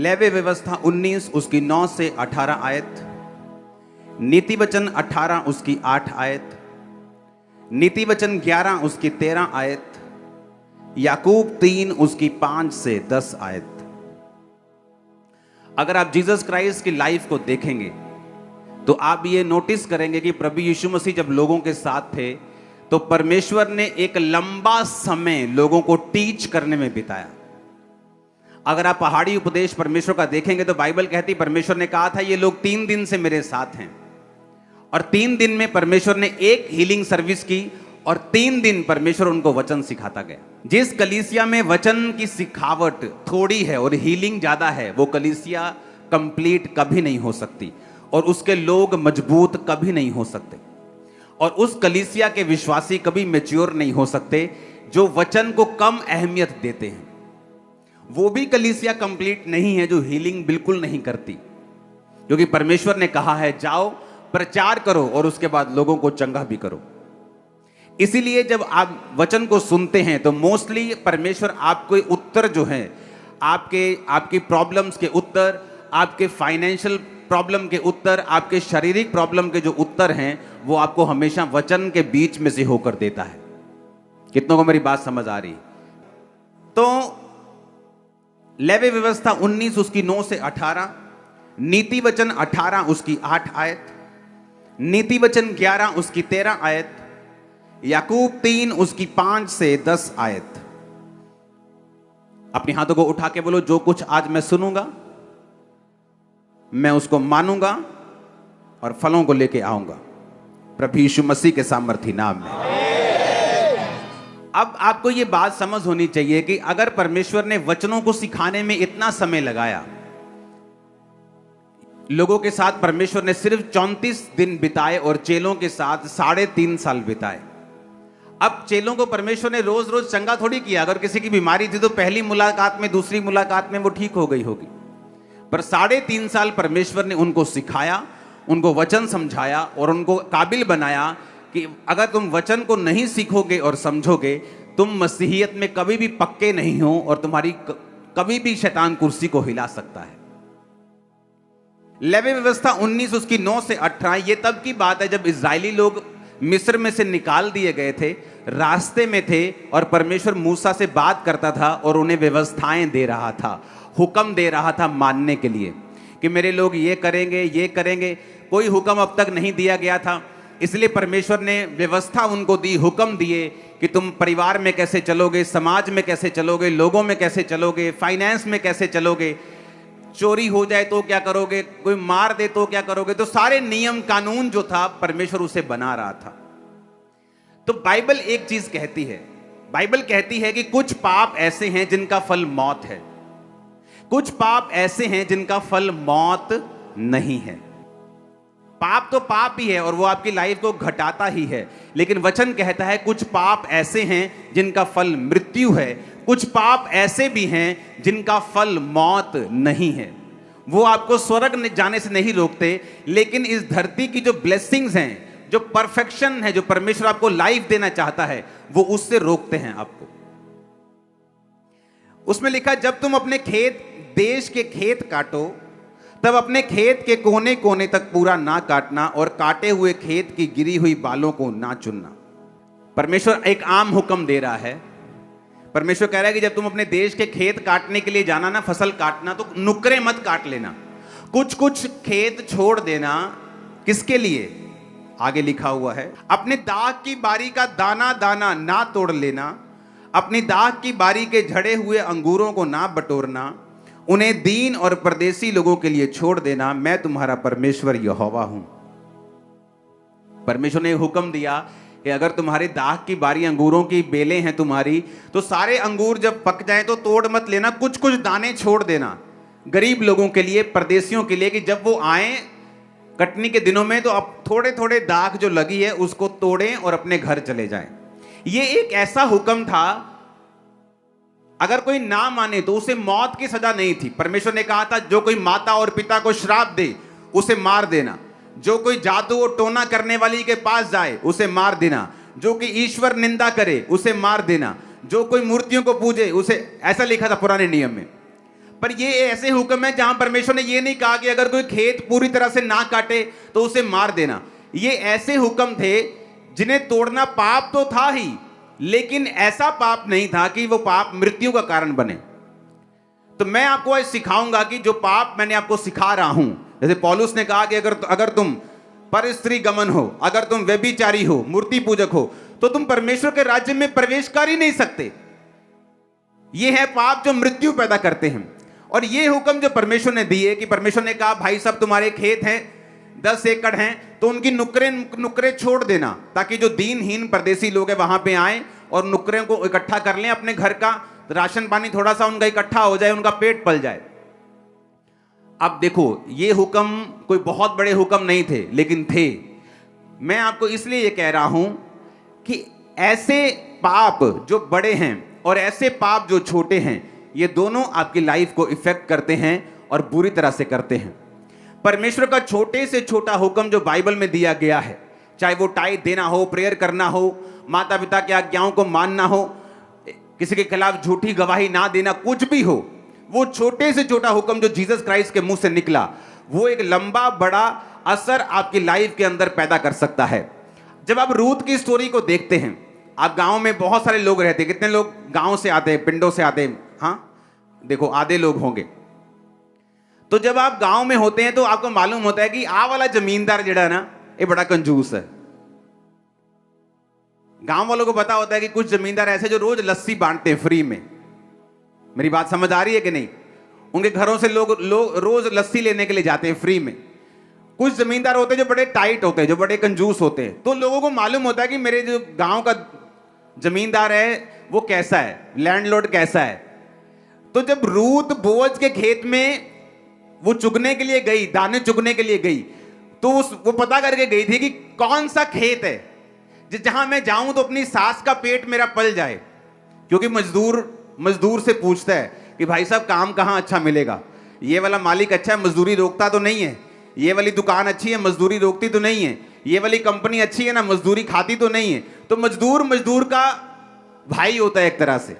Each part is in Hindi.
लेवी व्यवस्था 19 उसकी 9 से 18 आयत, नीति वचन 18 उसकी 8 आयत, नीति वचन 11 उसकी 13 आयत, याकूब 3 उसकी 5 से 10 आयत। अगर आप जीसस क्राइस्ट की लाइफ को देखेंगे तो आप ये नोटिस करेंगे कि प्रभु यीशु मसीह जब लोगों के साथ थे तो परमेश्वर ने एक लंबा समय लोगों को टीच करने में बिताया। अगर आप पहाड़ी उपदेश परमेश्वर का देखेंगे तो बाइबल कहती परमेश्वर ने कहा था ये लोग 3 दिन से मेरे साथ हैं, और 3 दिन में परमेश्वर ने एक हीलिंग सर्विस की और 3 दिन परमेश्वर उनको वचन सिखाता गया। जिस कलीसिया में वचन की सिखावट थोड़ी है और हीलिंग ज्यादा है, वो कलीसिया कंप्लीट कभी नहीं हो सकती और उसके लोग मजबूत कभी नहीं हो सकते, और उस कलीसिया के विश्वासी कभी मैच्योर नहीं हो सकते जो वचन को कम अहमियत देते हैं। वो भी कलीसिया कंप्लीट नहीं है जो हीलिंग बिल्कुल नहीं करती, क्योंकि परमेश्वर ने कहा है जाओ प्रचार करो और उसके बाद लोगों को चंगा भी करो। इसीलिए जब आप वचन को सुनते हैं तो मोस्टली परमेश्वर आपको उत्तर जो है, आपकी प्रॉब्लम्स के उत्तर, आपके फाइनेंशियल प्रॉब्लम के उत्तर, आपके शारीरिक प्रॉब्लम के जो उत्तर हैं, वो आपको हमेशा वचन के बीच में से होकर देता है। कितनों को मेरी बात समझ आ रही? तो लेवी व्यवस्था 19 उसकी 9 से 18, नीति वचन 18 उसकी 8 आयत, नीति वचन 11 उसकी 13 आयत, याकूब 3 उसकी 5 से 10 आयत। अपने हाथों को उठा के बोलो, जो कुछ आज मैं सुनूंगा मैं उसको मानूंगा और फलों को लेके आऊंगा प्रभु यीशु मसीह के सामर्थी नाम में। अब आपको यह बात समझ होनी चाहिए कि अगर परमेश्वर ने वचनों को सिखाने में इतना समय लगाया, लोगों के साथ परमेश्वर ने सिर्फ 34 दिन बिताए और चेलों के साथ 3.5 साल बिताए। अब चेलों को परमेश्वर ने रोज रोज चंगा थोड़ी किया। अगर किसी की बीमारी थी तो पहली मुलाकात में, दूसरी मुलाकात में वो ठीक हो गई होगी, पर 3.5 साल परमेश्वर ने उनको सिखाया, उनको वचन समझाया और उनको काबिल बनाया कि अगर तुम वचन को नहीं सीखोगे और समझोगे, तुम मसीहियत में कभी भी पक्के नहीं हो और तुम्हारी कभी भी शैतान कुर्सी को हिला सकता है। लेवी व्यवस्था 19 उसकी 9 से 18, ये तब की बात है जब इजरायली लोग मिस्र में से निकाल दिए गए थे, रास्ते में थे और परमेश्वर मूसा से बात करता था और उन्हें व्यवस्थाएं दे रहा था, हुक्म दे रहा था मानने के लिए कि मेरे लोग ये करेंगे, ये करेंगे। कोई हुक्म अब तक नहीं दिया गया था, इसलिए परमेश्वर ने व्यवस्था उनको दी, हुक्म दिए कि तुम परिवार में कैसे चलोगे, समाज में कैसे चलोगे, लोगों में कैसे चलोगे, फाइनेंस में कैसे चलोगे, चोरी हो जाए तो क्या करोगे, कोई मार दे तो क्या करोगे। तो सारे नियम कानून जो था परमेश्वर उसे बना रहा था। तो बाइबल एक चीज कहती है, बाइबल कहती है कि कुछ पाप ऐसे हैं जिनका फल मौत है, कुछ पाप ऐसे हैं जिनका फल मौत नहीं है। पाप तो पाप ही है और वो आपकी लाइफ को घटाता ही है, लेकिन वचन कहता है कुछ पाप ऐसे हैं जिनका फल मृत्यु है, कुछ पाप ऐसे भी हैं जिनका फल मौत नहीं है। वो आपको स्वर्ग जाने से नहीं रोकते, लेकिन इस धरती की जो ब्लेसिंग्स हैं, जो परफेक्शन है, जो परमेश्वर आपको लाइफ देना चाहता है, वो उससे रोकते हैं आपको। उसमें लिखा, जब तुम अपने देश के खेत काटो तब अपने खेत के कोने कोने तक पूरा ना काटना और काटे हुए खेत की गिरी हुई बालों को ना चुनना। परमेश्वर एक आम हुक्म दे रहा है। परमेश्वर कह रहा है कि जब तुम अपने देश के खेत काटने के लिए जाना ना, फसल काटना, तो नुकरे मत काट लेना, कुछ कुछ खेत छोड़ देना। किसके लिए? आगे लिखा हुआ है, अपने दाख की बारी का दाना दाना ना तोड़ लेना, अपनी दाख की बारी के झड़े हुए अंगूरों को ना बटोरना, उन्हें दीन और परदेसी लोगों के लिए छोड़ देना। मैं तुम्हारा परमेश्वर यहोवा हूं। परमेश्वर ने हुक्म दिया कि अगर तुम्हारी दाख की बारी, अंगूरों की बेलें हैं तुम्हारी, तो सारे अंगूर जब पक जाएं तो तोड़ मत लेना, कुछ कुछ दाने छोड़ देना गरीब लोगों के लिए, परदेसियों के लिए, कि जब वो आए कटनी के दिनों में तो अब थोड़े थोड़े दाख जो लगी है उसको तोड़ें और अपने घर चले जाएं। ये एक ऐसा हुक्म था, अगर कोई ना माने तो उसे मौत की सजा नहीं थी। परमेश्वर ने कहा था जो कोई माता और पिता को श्राप दे उसे मार देना, जो कोई जादू और टोना करने वाली के पास जाए उसे मार देना, जो कि ईश्वर निंदा करे उसे मार देना, जो कोई मूर्तियों को पूजे उसे, ऐसा लिखा था पुराने नियम में। पर ये ऐसे हुक्म है जहां परमेश्वर ने ये नहीं कहा कि अगर कोई खेत पूरी तरह से ना काटे तो उसे मार देना। ये ऐसे हुक्म थे जिन्हें तोड़ना पाप तो था ही, लेकिन ऐसा पाप नहीं था कि वो पाप मृत्यु का कारण बने। तो मैं आपको आज सिखाऊंगा कि जो पाप मैंने आपको सिखा रहा हूं, जैसे पौलुस ने कहा कि अगर तुम पर स्त्री गमन हो, अगर तुम व्यभिचारी हो, मूर्ति पूजक हो, तो तुम परमेश्वर के राज्य में प्रवेश कर ही नहीं सकते। ये है पाप जो मृत्यु पैदा करते हैं। और ये हुक्म जो परमेश्वर ने दिए कि परमेश्वर ने कहा भाई सब तुम्हारे खेत हैं 10 एकड़ हैं तो उनकी नुकरे छोड़ देना, ताकि जो दीनहीन परदेसी लोग हैं वहां पे आए और नुकरे को इकट्ठा कर लें, अपने घर का राशन पानी थोड़ा सा उनका इकट्ठा हो जाए, उनका पेट पल जाए। अब देखो ये हुक्म कोई बहुत बड़े हुक्म नहीं थे, लेकिन थे। मैं आपको इसलिए ये कह रहा हूं कि ऐसे पाप जो बड़े हैं और ऐसे पाप जो छोटे हैं, ये दोनों आपकी लाइफ को इफेक्ट करते हैं और बुरी तरह से करते हैं। परमेश्वर का छोटे से छोटा हुक्म जो बाइबल में दिया गया है, चाहे वो टाइट देना हो, प्रेयर करना हो, माता पिता की आज्ञाओं को मानना हो, किसी के खिलाफ झूठी गवाही ना देना, कुछ भी हो, वो छोटे से छोटा हुक्म जो जीसस क्राइस्ट के मुंह से निकला, वो एक लंबा बड़ा असर आपकी लाइफ के अंदर पैदा कर सकता है। जब आप रूथ की स्टोरी को देखते हैं, आप गांव में बहुत सारे लोग रहते हैं, कितने लोग गांव से आते हैं, पिंडों से आते हैं, हाँ देखो आधे लोग होंगे। तो जब आप गांव में होते हैं तो आपको मालूम होता है कि आ वाला जमींदार जड़ा ना ये बड़ा कंजूस है। गांव वालों को पता होता है कि कुछ जमींदार ऐसे जो रोज लस्सी बांटते हैं फ्री में। मेरी बात समझ आ रही है कि नहीं? उनके घरों से लोग रोज लस्सी लेने के लिए जाते हैं फ्री में। कुछ जमींदार होते हैं जो बड़े टाइट होते हैं, जो बड़े कंजूस होते हैं। तो लोगों को मालूम होता है कि मेरे जो गांव का जमींदार है वो कैसा है, लैंडलॉर्ड कैसा है। तो जब रूथ बोअज के खेत में वो चुगने के लिए गई, दाने चुगने के लिए गई, तो वो पता करके गई थी कि कौन सा खेत है जहां मैं जाऊं तो अपनी सास का पेट मेरा पल जाए। क्योंकि मजदूर से पूछता है कि भाई साहब काम कहां अच्छा मिलेगा, ये वाला मालिक अच्छा है, मजदूरी रोकता तो नहीं है, ये वाली दुकान अच्छी है, मजदूरी रोकती तो नहीं है, ये वाली कंपनी अच्छी है ना, मजदूरी खाती तो नहीं है। तो मजदूर का भाई होता है एक तरह से।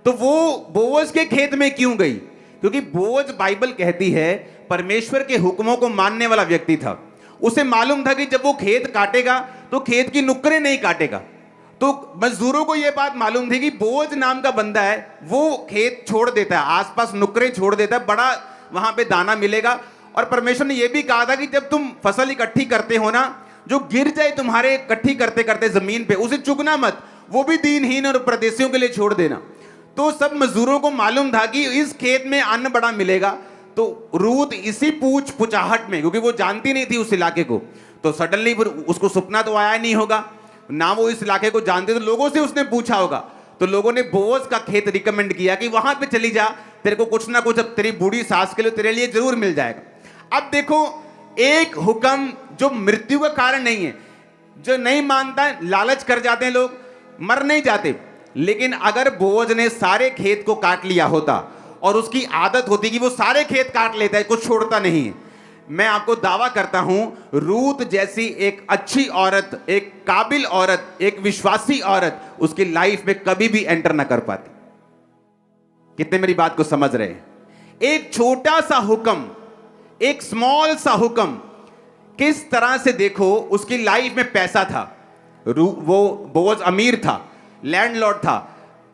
तो वो बोअज के खेत में क्यों गई? क्योंकि बोअज बाइबल कहती है परमेश्वर के हुक्मों को मानने वाला व्यक्ति था। उसे मालूम था कि जब वो खेत काटेगा तो खेत की नुक्करें नहीं काटेगा। तो मजदूरों को यह बात मालूम थी कि बोअज नाम का बंदा है, वो खेत छोड़ देता है, आसपास नुक्करें छोड़ देता है, बड़ा वहां पे दाना मिलेगा। और परमेश्वर ने यह भी कहा था कि जब तुम फसल इकट्ठी करते हो ना, जो गिर जाए तुम्हारे इकट्ठी करते करते जमीन पे, उसे चुगना मत, वो भी दीनहीन और परदेशियों के लिए छोड़ देना। तो सब मजदूरों को मालूम था कि इस खेत में अन्न बड़ा मिलेगा। तो रूथ इसी पूछताछ में, क्योंकि वो जानती नहीं थी उस इलाके को, तो सडनली उसको सपना तो आया नहीं होगा ना, वो इस इलाके को जानते, तो लोगों से उसने पूछा होगा। तो लोगों ने बोअज का खेत रिकमेंड किया कि वहां पे चली जा, तेरे को कुछ ना कुछ अब तेरी बूढ़ी सास के लिए तेरे लिए जरूर मिल जाएगा। अब देखो एक हुक्म जो मृत्यु का कारण नहीं है, जो नहीं मानता, लालच कर जाते हैं लोग, मर नहीं जाते। लेकिन अगर बोअज ने सारे खेत को काट लिया होता और उसकी आदत होती कि वो सारे खेत काट लेता है, कुछ छोड़ता नहीं है, मैं आपको दावा करता हूं रूथ जैसी एक अच्छी औरत, एक काबिल औरत, एक विश्वासी औरत उसकी लाइफ में कभी भी एंटर ना कर पाती। कितने मेरी बात को समझ रहे हैं? एक छोटा सा हुक्म, एक स्मॉल सा हुक्म, किस तरह से देखो उसकी लाइफ में पैसा था, वो बोअज अमीर था, लैंडलॉर्ड था,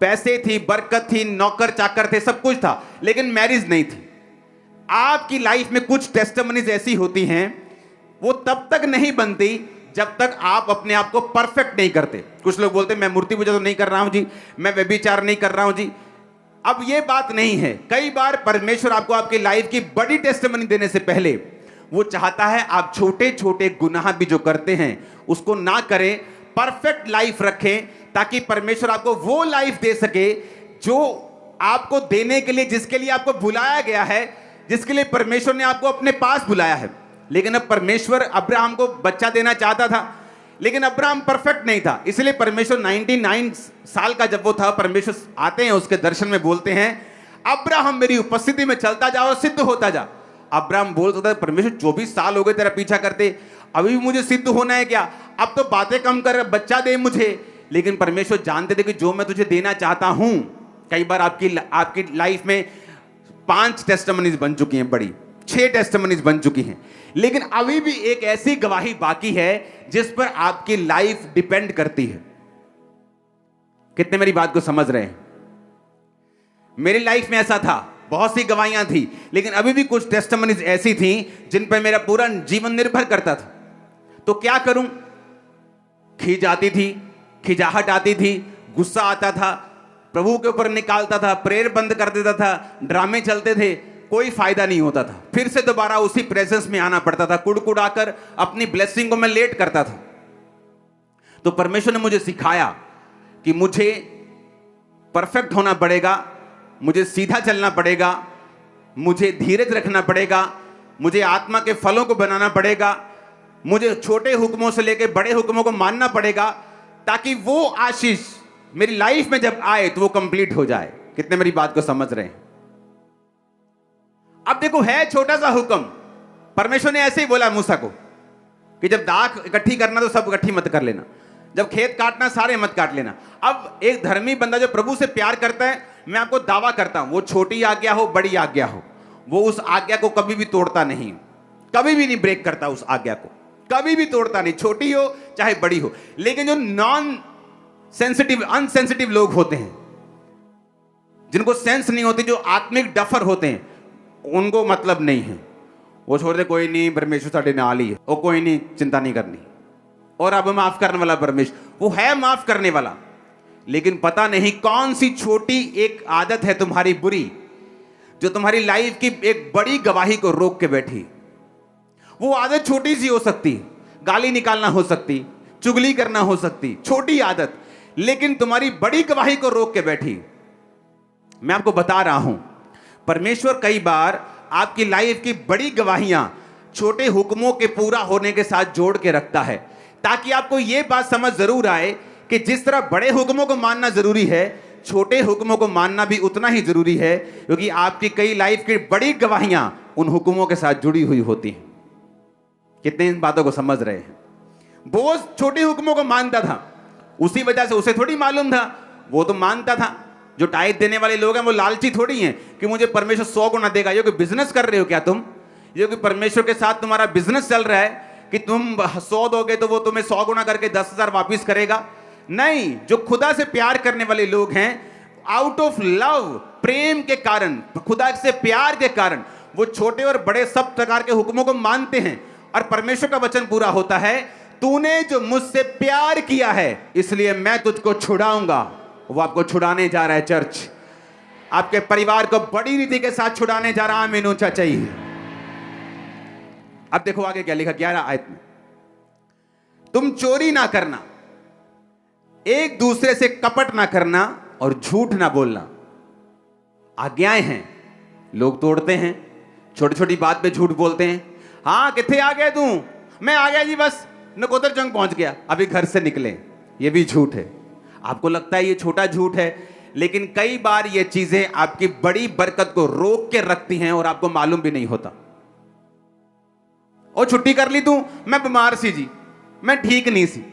पैसे थी, बरकत थी, नौकर चाकर थे, सब कुछ था, लेकिन मैरिज नहीं थी। आपकी लाइफ में कुछ टेस्टिमनीज ऐसी होती हैं, वो तब तक नहीं बनती जब तक आप अपने आप को परफेक्ट नहीं करते। कुछ लोग बोलते हैं मैं मूर्ति पूजा तो नहीं कर रहा हूं जी, मैं व्यभिचार नहीं कर रहा हूं जी। अब ये बात नहीं है। कई बार परमेश्वर आपको आपकी लाइफ की बड़ी टेस्टिमनी देने से पहले वो चाहता है आप छोटे छोटे गुनाह भी जो करते हैं उसको ना करें, परफेक्ट लाइफ रखें, ताकि परमेश्वर आपको वो लाइफ दे सके जो आपको देने के लिए, जिसके लिए आपको बुलाया गया है, जिसके लिए परमेश्वर ने आपको अपने पास बुलाया है। लेकिन अब परमेश्वर अब्राहम को बच्चा देना चाहता था, लेकिन अब्राहम परफेक्ट नहीं था, इसलिए परमेश्वर 99 साल का जब वो था, परमेश्वर आते हैं उसके दर्शन में, बोलते हैं अब्राहम मेरी उपस्थिति में चलता जा और सिद्ध होता जा। अब्राहम बोलता था परमेश्वर 24 साल हो गए तेरा पीछा करते, अभी भी मुझे सिद्ध होना है क्या? अब तो बातें कम कर, बच्चा दे मुझे। लेकिन परमेश्वर जानते थे कि जो मैं तुझे देना चाहता हूं, कई बार आपकी लाइफ में 5 टेस्टिमनीज बन चुकी हैं, बड़ी 6 टेस्टिमनीज बन चुकी हैं, लेकिन अभी भी एक ऐसी गवाही बाकी है जिस पर आपकी लाइफ डिपेंड करती है। कितने मेरी बात को समझ रहे हैं? मेरी लाइफ में ऐसा था, बहुत सी गवाहियां थी, लेकिन अभी भी कुछ टेस्टिमनीज ऐसी थी जिन पर मेरा पूरा जीवन निर्भर करता था। तो क्या करूं? खींच आती थी, खिजाहट आती थी, गुस्सा आता था, प्रभु के ऊपर निकालता था, प्रेयर बंद कर देता था, ड्रामे चलते थे, कोई फायदा नहीं होता था। फिर से दोबारा उसी प्रेजेंस में आना पड़ता था, कुड़कुड़ाकर अपनी ब्लेसिंग को मैं लेट करता था। तो परमेश्वर ने मुझे सिखाया कि मुझे परफेक्ट होना पड़ेगा, मुझे सीधा चलना पड़ेगा, मुझे धीरज रखना पड़ेगा, मुझे आत्मा के फलों को बनाना पड़ेगा, मुझे छोटे हुक्मों से लेकर बड़े हुक्मों को मानना पड़ेगा, ताकि वो आशीष मेरी लाइफ में जब आए तो वो कंप्लीट हो जाए। कितने मेरी बात को समझ रहे हैं? अब देखो, है छोटा सा हुक्म, परमेश्वर ने ऐसे ही बोला मूसा को कि जब दाख इकट्ठी करना तो सब इकट्ठी मत कर लेना, जब खेत काटना सारे मत काट लेना। अब एक धर्मी बंदा जो प्रभु से प्यार करता है, मैं आपको दावा करता हूं, वो छोटी आज्ञा हो बड़ी आज्ञा हो, वो उस आज्ञा को कभी भी तोड़ता नहीं, कभी भी नहीं ब्रेक करता उस आज्ञा को, कभी भी तोड़ता नहीं, छोटी हो चाहे बड़ी हो। लेकिन जो नॉन सेंसिटिव अनसेंसिटिव लोग होते हैं, जिनको सेंस नहीं होती, जो आत्मिक डफर होते हैं, उनको मतलब नहीं है, वो छोड़ दे, कोई नहीं परमेश्वर साडे नाल ही है, वो कोई नहीं, चिंता नहीं करनी। और अब माफ करने वाला परमेश्वर, वो है माफ करने वाला, लेकिन पता नहीं कौन सी छोटी एक आदत है तुम्हारी बुरी, जो तुम्हारी लाइफ की एक बड़ी गवाही को रोक के बैठी। वो आदत छोटी सी हो सकती, गाली निकालना हो सकती, चुगली करना हो सकती, छोटी आदत, लेकिन तुम्हारी बड़ी गवाही को रोक के बैठी। मैं आपको बता रहा हूं, परमेश्वर कई बार आपकी लाइफ की बड़ी गवाहियां छोटे हुक्मों के पूरा होने के साथ जोड़ के रखता है, ताकि आपको यह बात समझ जरूर आए कि जिस तरह बड़े हुक्मों को मानना जरूरी है, छोटे हुक्मों को मानना भी उतना ही जरूरी है, क्योंकि आपकी कई लाइफ की बड़ी गवाहियां उन हुक्मों के साथ जुड़ी हुई होती हैं। कितने इन बातों को समझ रहे हैं? बोझ छोटे हुक्मों को मानता था, उसी वजह से उसे थोड़ी मालूम था, वो तो मानता था। जो टाइट देने वाले लोग हैं वो लालची थोड़ी हैं कि मुझे परमेश्वर 100 गुना देगा। ये कोई बिजनेस कर रहे हो क्या तुम? ये कोई परमेश्वर के साथ तुम्हारा बिजनेस चल रहा है कि तुम 100 दोगे तो वो तुम्हें 100 गुना करके 10,000 वापिस करेगा? नहीं, जो खुदा से प्यार करने वाले लोग हैं, आउट ऑफ लव, प्रेम के कारण, खुदा से प्यार के कारण, वो छोटे और बड़े सब प्रकार के हुक्मों को मानते हैं। और परमेश्वर का वचन पूरा होता है, तूने जो मुझसे प्यार किया है इसलिए मैं तुझको छुड़ाऊंगा। वो आपको छुड़ाने जा रहा है चर्च, आपके परिवार को बड़ी रीति के साथ छुड़ाने जा रहा है। आमीन ऊंचा चाहिए। अब देखो आगे क्या लिखा 11 आयत में, तुम चोरी ना करना, एक दूसरे से कपट ना करना और झूठ ना बोलना। आज्ञाएं हैं, लोग तोड़ते हैं, छोटी छोटी बात पे झूठ बोलते हैं। हाँ किथे आ गया तू? मैं आ गया जी, बस नकोदर जंग पहुंच गया, अभी घर से निकले। ये भी झूठ है। आपको लगता है ये छोटा झूठ है, लेकिन कई बार ये चीजें आपकी बड़ी बरकत को रोक के रखती हैं और आपको मालूम भी नहीं होता। और छुट्टी कर ली तू? मैं बीमार सी जी, मैं ठीक नहीं सी।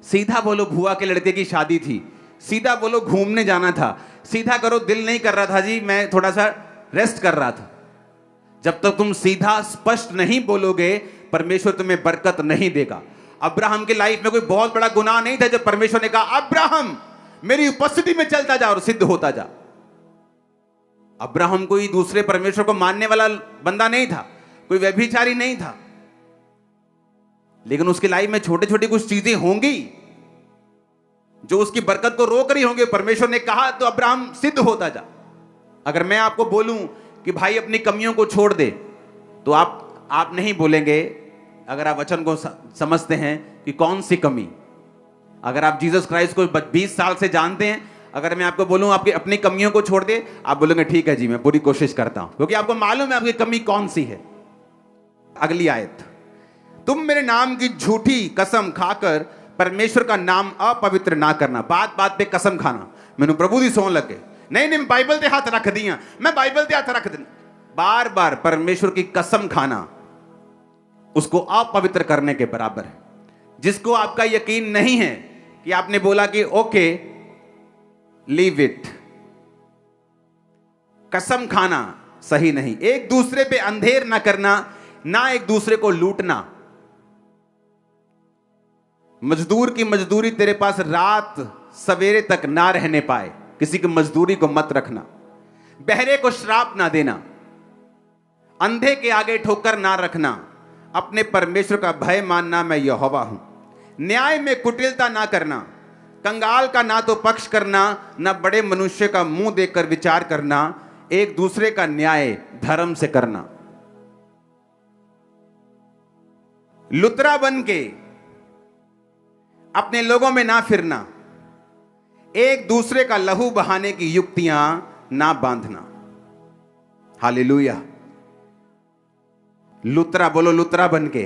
सीधा बोलो, बुआ के लड़के की शादी थी। सीधा बोलो, घूमने जाना था। सीधा करो, दिल नहीं कर रहा था जी, मैं थोड़ा सा रेस्ट कर रहा था। जब तक तुम सीधा स्पष्ट नहीं बोलोगे, परमेश्वर तुम्हें बरकत नहीं देगा। अब्राहम की लाइफ में कोई बहुत बड़ा गुनाह नहीं था जब परमेश्वर ने कहा अब्राहम मेरी उपस्थिति में चलता जा और सिद्ध होता जा। अब्राहम कोई दूसरे परमेश्वर को मानने वाला बंदा नहीं था, कोई व्यभिचारी नहीं था, लेकिन उसकी लाइफ में छोटी छोटी कुछ चीजें होंगी जो उसकी बरकत को रोक रही होंगी। परमेश्वर ने कहा तो अब्राहम सिद्ध होता जा। अगर मैं आपको बोलूं कि भाई अपनी कमियों को छोड़ दे, तो आप नहीं बोलेंगे अगर आप वचन को समझते हैं कि कौन सी कमी। अगर आप जीसस क्राइस्ट को 20 साल से जानते हैं, अगर मैं आपको बोलूं आपकी अपनी कमियों को छोड़ दे, आप बोलेंगे ठीक है जी, मैं पूरी कोशिश करता हूं, क्योंकि आपको मालूम है आपकी कमी कौन सी है। अगली आयत, तुम मेरे नाम की झूठी कसम खाकर परमेश्वर का नाम अपवित्र ना करना। बात बात पे कसम खाना, मैंने प्रभु दी सौं लगे, नहीं बाइबल ते हाथ रख दिया, मैं बाइबल ते हाथ रख दी। बार बार परमेश्वर की कसम खाना उसको अपवित्र करने के बराबर है। जिसको आपका यकीन नहीं है कि आपने बोला कि ओके लीव इट, कसम खाना सही नहीं, एक दूसरे पे अंधेर ना करना, ना एक दूसरे को लूटना। मजदूर की मजदूरी तेरे पास रात सवेरे तक ना रहने पाए, किसी की मजदूरी को मत रखना। बहरे को श्राप ना देना, अंधे के आगे ठोकर ना रखना, अपने परमेश्वर का भय मानना, मैं यहोवा हूं। न्याय में कुटिलता ना करना, कंगाल का ना तो पक्ष करना, ना बड़े मनुष्य का मुंह देखकर विचार करना, एक दूसरे का न्याय धर्म से करना। लुतरा बन के अपने लोगों में ना फिरना, एक दूसरे का लहू बहाने की युक्तियां ना बांधना। हालेलुया। लुतरा, बोलो लुतरा बन के।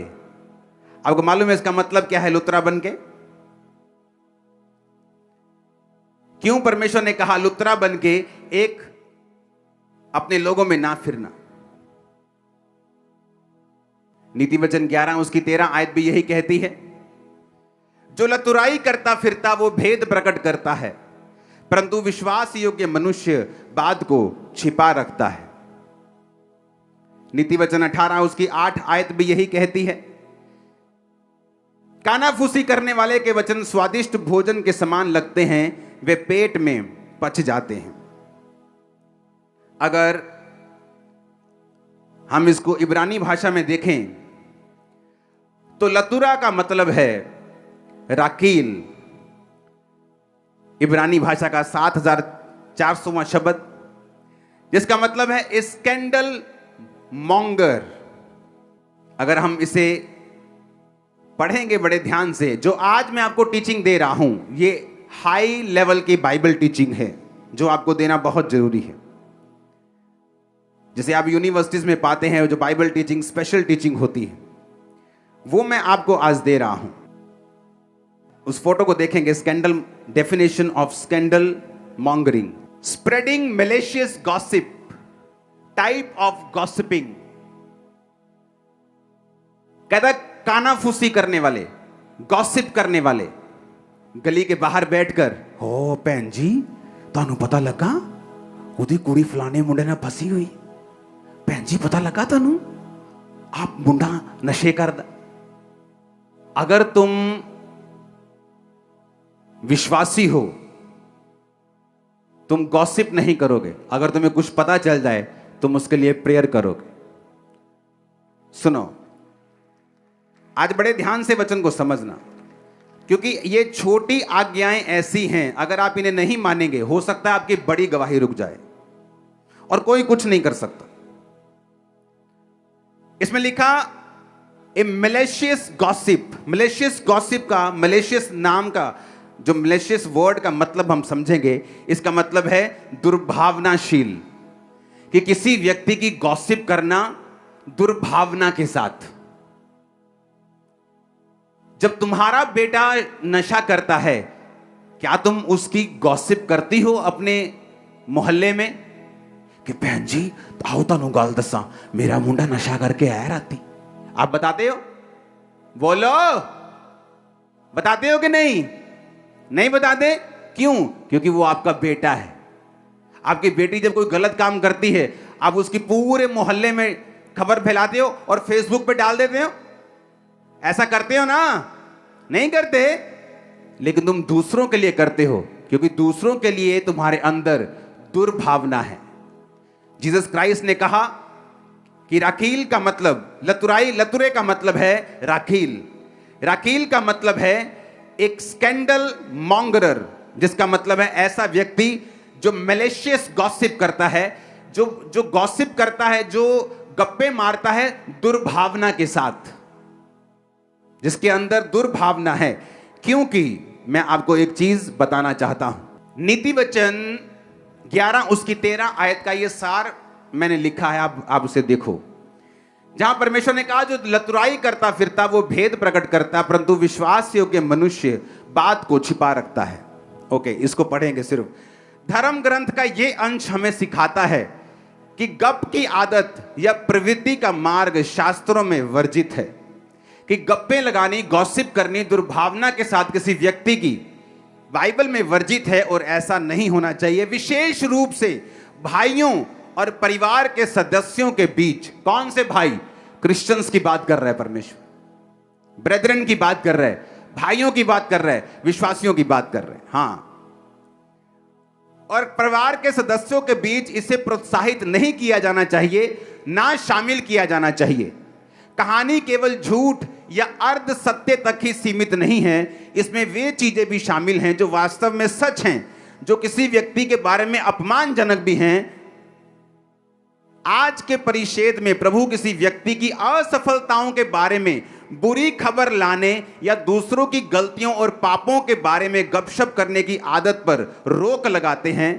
आपको मालूम है इसका मतलब क्या है लुतरा बन के? क्यों परमेश्वर ने कहा लुतरा बन के एक अपने लोगों में ना फिरना? नीति वचन 11 उसकी 13 आयत भी यही कहती है, जो लतुराई करता फिरता वो भेद प्रकट करता है, परंतु विश्वास योग्य मनुष्य बात को छिपा रखता है। नीति वचन 18 उसकी 8 आयत भी यही कहती है, कानाफूसी करने वाले के वचन स्वादिष्ट भोजन के समान लगते हैं, वे पेट में पच जाते हैं। अगर हम इसको इब्रानी भाषा में देखें तो लतुरा का मतलब है राकील, इब्रानी भाषा का 7400वां शब्द, जिसका मतलब है स्कैंडल मॉन्गर। अगर हम इसे पढ़ेंगे बड़े ध्यान से, जो आज मैं आपको टीचिंग दे रहा हूं, ये हाई लेवल की बाइबल टीचिंग है जो आपको देना बहुत जरूरी है। जिसे आप यूनिवर्सिटीज में पाते हैं, जो बाइबल टीचिंग स्पेशल टीचिंग होती है, वो मैं आपको आज दे रहा हूं। उस फोटो को देखेंगे, scandal, definition of scandal mongering, spreading malicious gossip, type of gossiping. कहता कानाफूसी करने वाले, गॉसिप करने वाले, गली के बाहर बैठकर, हो भैन जी तानू पता लगा उदी कुड़ी फलाने मुंडे ना फसी हुई, भैन जी पता लगा तानू आप मुंडा नशे करदा। अगर तुम विश्वासी हो, तुम गॉसिप नहीं करोगे। अगर तुम्हें कुछ पता चल जाए तुम उसके लिए प्रेयर करोगे। सुनो, आज बड़े ध्यान से वचन को समझना, क्योंकि ये छोटी आज्ञाएं ऐसी हैं, अगर आप इन्हें नहीं मानेंगे, हो सकता है आपकी बड़ी गवाही रुक जाए और कोई कुछ नहीं कर सकता। इसमें लिखा ए मैलिशियस गॉसिप। मैलिशियस गॉसिप का, मैलिशियस नाम का, जो मैलिशियस वर्ड का मतलब हम समझेंगे, इसका मतलब है दुर्भावनाशील, कि किसी व्यक्ति की गॉसिप करना दुर्भावना के साथ। जब तुम्हारा बेटा नशा करता है, क्या तुम उसकी गॉसिप करती हो अपने मोहल्ले में कि बहन जी आओ तानू गल दसा, मेरा मुंडा नशा करके आया राती? आप बताते हो? बोलो, बताते हो कि नहीं? नहीं बताते। क्यों? क्योंकि वो आपका बेटा है। आपकी बेटी जब कोई गलत काम करती है, आप उसकी पूरे मोहल्ले में खबर फैलाते हो और फेसबुक पे डाल देते हो। ऐसा करते हो ना? नहीं करते, लेकिन तुम दूसरों के लिए करते हो, क्योंकि दूसरों के लिए तुम्हारे अंदर दुर्भावना है। जीसस क्राइस्ट ने कहा कि राकील का मतलब, लतुराई, लतुरे का मतलब है राकील। राकील का मतलब है एक स्कैंडल मॉन्गरर, जिसका मतलब है ऐसा व्यक्ति जो मैलिशियस गॉसिप करता है, जो गॉसिप करता है, जो गप्पे मारता है दुर्भावना के साथ, जिसके अंदर दुर्भावना है। क्योंकि मैं आपको एक चीज बताना चाहता हूं, नीति वचन 11 उसकी 13 आयत का ये सार मैंने लिखा है, आप उसे देखो, जहां परमेश्वर ने कहा जो लतुराई करता फिरता वो भेद प्रकट करता, परंतु विश्वास योग्य मनुष्य बात को छिपा रखता है। ओके, इसको पढ़ेंगे सिर्फ। धर्म ग्रंथ का ये अंश हमें सिखाता है कि गप की आदत या प्रवृत्ति का मार्ग शास्त्रों में वर्जित है, कि गप्पे लगानी, गॉसिप करनी दुर्भावना के साथ किसी व्यक्ति की बाइबल में वर्जित है और ऐसा नहीं होना चाहिए। विशेष रूप से भाइयों और परिवार के सदस्यों के बीच, कौन से भाई? क्रिश्चियंस की बात कर रहा है परमेश्वर, ब्रेदरन की बात कर रहा है, भाइयों की बात कर रहा है, विश्वासियों की बात कर रहे हैं। हाँ, और परिवार के सदस्यों के बीच इसे प्रोत्साहित नहीं किया जाना चाहिए, ना शामिल किया जाना चाहिए। कहानी केवल झूठ या अर्ध सत्य तक ही सीमित नहीं है, इसमें वे चीजें भी शामिल हैं जो वास्तव में सच हैं, जो किसी व्यक्ति के बारे में अपमानजनक भी हैं। आज के परिच्छेद में प्रभु किसी व्यक्ति की असफलताओं के बारे में बुरी खबर लाने या दूसरों की गलतियों और पापों के बारे में गपशप करने की आदत पर रोक लगाते हैं।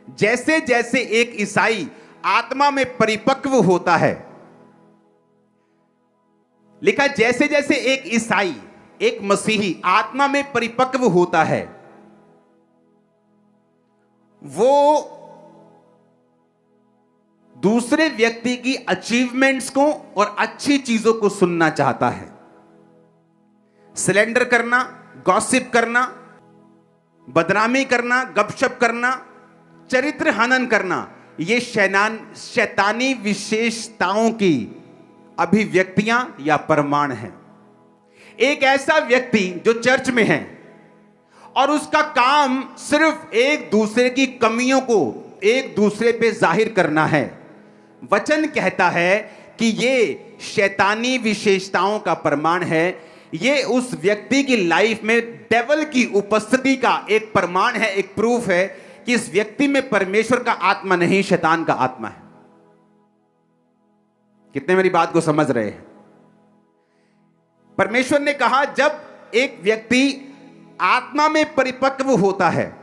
जैसे जैसे एक ईसाई आत्मा में परिपक्व होता है, लिखा जैसे जैसे एक ईसाई, एक मसीही आत्मा में परिपक्व होता है, वो दूसरे व्यक्ति की अचीवमेंट्स को और अच्छी चीजों को सुनना चाहता है। सिलेंडर करना, गॉसिप करना, बदनामी करना, गपशप करना, चरित्र हनन करना, ये शैतानी विशेषताओं की अभिव्यक्तियां या प्रमाण हैं। एक ऐसा व्यक्ति जो चर्च में है और उसका काम सिर्फ एक दूसरे की कमियों को एक दूसरे पे जाहिर करना है, वचन कहता है कि ये शैतानी विशेषताओं का प्रमाण है। ये उस व्यक्ति की लाइफ में डेविल की उपस्थिति का एक प्रमाण है, एक प्रूफ है कि इस व्यक्ति में परमेश्वर का आत्मा नहीं, शैतान का आत्मा है। कितने मेरी बात को समझ रहे हैं? परमेश्वर ने कहा जब एक व्यक्ति आत्मा में परिपक्व होता है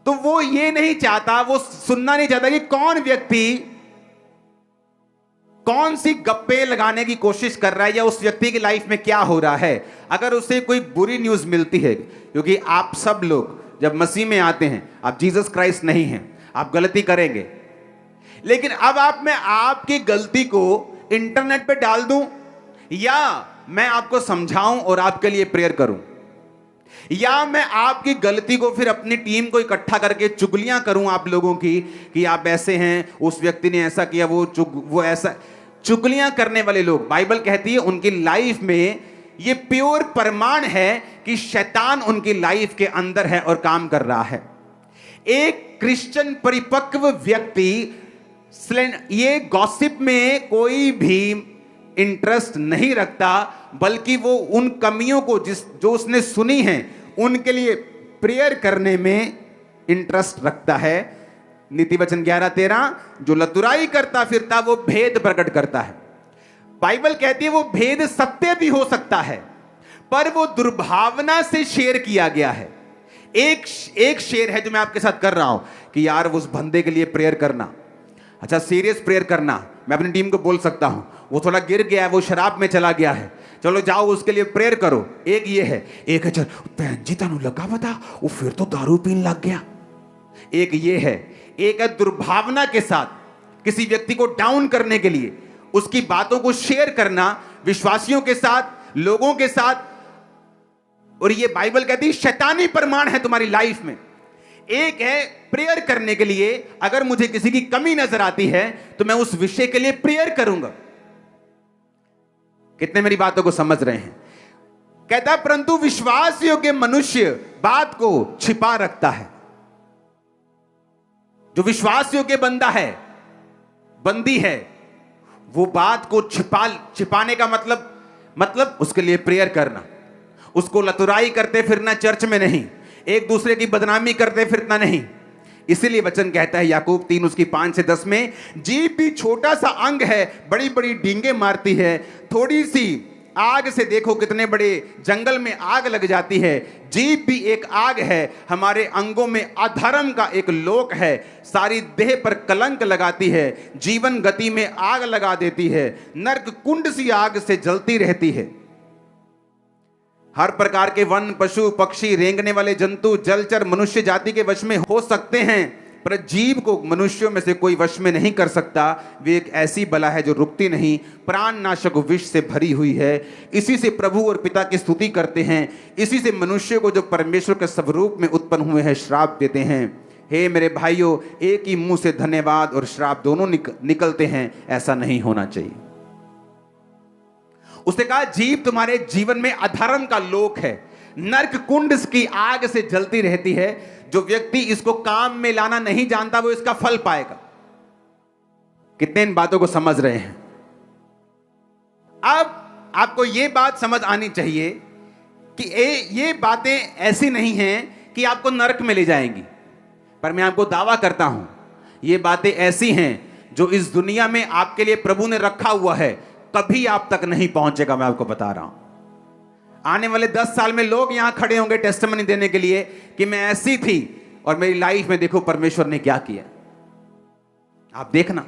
तो वो ये नहीं चाहता, वो सुनना नहीं चाहता कि कौन व्यक्ति कौन सी गप्पे लगाने की कोशिश कर रहा है या उस व्यक्ति की लाइफ में क्या हो रहा है। अगर उसे कोई बुरी न्यूज मिलती है, क्योंकि आप सब लोग जब मसीह में आते हैं, आप जीसस क्राइस्ट नहीं हैं, आप गलती करेंगे, लेकिन अब मैं आपकी गलती को इंटरनेट पे डाल दूं या मैं आपको समझाऊं और आपके लिए प्रेयर करूं, या मैं आपकी गलती को फिर अपनी टीम को इकट्ठा करके चुगलियां करूं आप लोगों की कि आप ऐसे हैं, उस व्यक्ति ने ऐसा किया, वो ऐसा। चुगलियां करने वाले लोग, बाइबल कहती है उनकी लाइफ में ये प्योर प्रमाण है कि शैतान उनकी लाइफ के अंदर है और काम कर रहा है। एक क्रिश्चियन परिपक्व व्यक्ति ये गॉसिप में कोई भी इंटरेस्ट नहीं रखता, बल्कि वो उन कमियों को जो उसने सुनी हैं उनके लिए प्रेयर करने में इंटरेस्ट रखता है। नीति वचन 11:13, जो लतुराई करता फिरता वो भेद प्रकट करता है। बाइबल कहती है वो भेद सत्य भी हो सकता है, पर वो दुर्भावना से शेयर किया गया है। एक शेयर है जो मैं आपके साथ कर रहा हूं कि यार उस बंदे के लिए प्रेयर करना, अच्छा सीरियस प्रेयर करना। मैं अपनी टीम को बोल सकता हूं वो थोड़ा गिर गया है, वो शराब में चला गया है, चलो जाओ उसके लिए प्रेयर करो। एक ये है, एक है चल भैन जी तनु लगा बता वो फिर तो दारू पीने लग गया। एक ये है, एक है दुर्भावना के साथ किसी व्यक्ति को डाउन करने के लिए उसकी बातों को शेयर करना विश्वासियों के साथ, लोगों के साथ, और ये बाइबल कहती है शैतानी प्रमाण है तुम्हारी लाइफ में। एक है प्रेयर करने के लिए, अगर मुझे किसी की कमी नजर आती है तो मैं उस विषय के लिए प्रेयर करूंगा। कितने मेरी बातों को समझ रहे हैं? कहता है परंतु विश्वास योग्य मनुष्य बात को छिपा रखता है। जो विश्वास योग्य बंदा है, बंदी है, वो बात को छिपाने का मतलब उसके लिए प्रेयर करना, उसको लतुराई करते फिरना चर्च में नहीं, एक दूसरे की बदनामी करते फिरना नहीं। इसीलिए वचन कहता है याकूब 3 उसकी 5 से 10 में, जीभ भी छोटा सा अंग है, बड़ी बड़ी डींगे मारती है, थोड़ी सी आग से देखो कितने बड़े जंगल में आग लग जाती है। जीभ भी एक आग है, हमारे अंगों में अधर्म का एक लोक है, सारी देह पर कलंक लगाती है, जीवन गति में आग लगा देती है, नरक कुंड सी आग से जलती रहती है। हर प्रकार के वन, पशु, पक्षी, रेंगने वाले जंतु, जलचर मनुष्य जाति के वश में हो सकते हैं, पर जीव को मनुष्यों में से कोई वश में नहीं कर सकता। वे एक ऐसी बला है जो रुकती नहीं, प्राण नाशक विष से भरी हुई है। इसी से प्रभु और पिता की स्तुति करते हैं, इसी से मनुष्य को जो परमेश्वर के स्वरूप में उत्पन्न हुए हैं श्राप देते हैं। हे मेरे भाइयों, एक ही मुंह से धन्यवाद और श्राप दोनों निकलते हैं, ऐसा नहीं होना चाहिए। उसने कहा जीभ तुम्हारे जीवन में अधर्म का लोक है, नरक कुंड की आग से जलती रहती है। जो व्यक्ति इसको काम में लाना नहीं जानता वो इसका फल पाएगा। कितने इन बातों को समझ रहे हैं? अब आपको यह बात समझ आनी चाहिए कि ये बातें ऐसी नहीं हैं कि आपको नरक में ले जाएंगी, पर मैं आपको दावा करता हूं ये बातें ऐसी हैं जो इस दुनिया में आपके लिए प्रभु ने रखा हुआ है, कभी आप तक नहीं पहुंचेगा। मैं आपको बता रहा हूं, आने वाले 10 साल में लोग यहां खड़े होंगे टेस्टिमनी देने के लिए कि मैं ऐसी थी और मेरी लाइफ में देखो परमेश्वर ने क्या किया। आप देखना,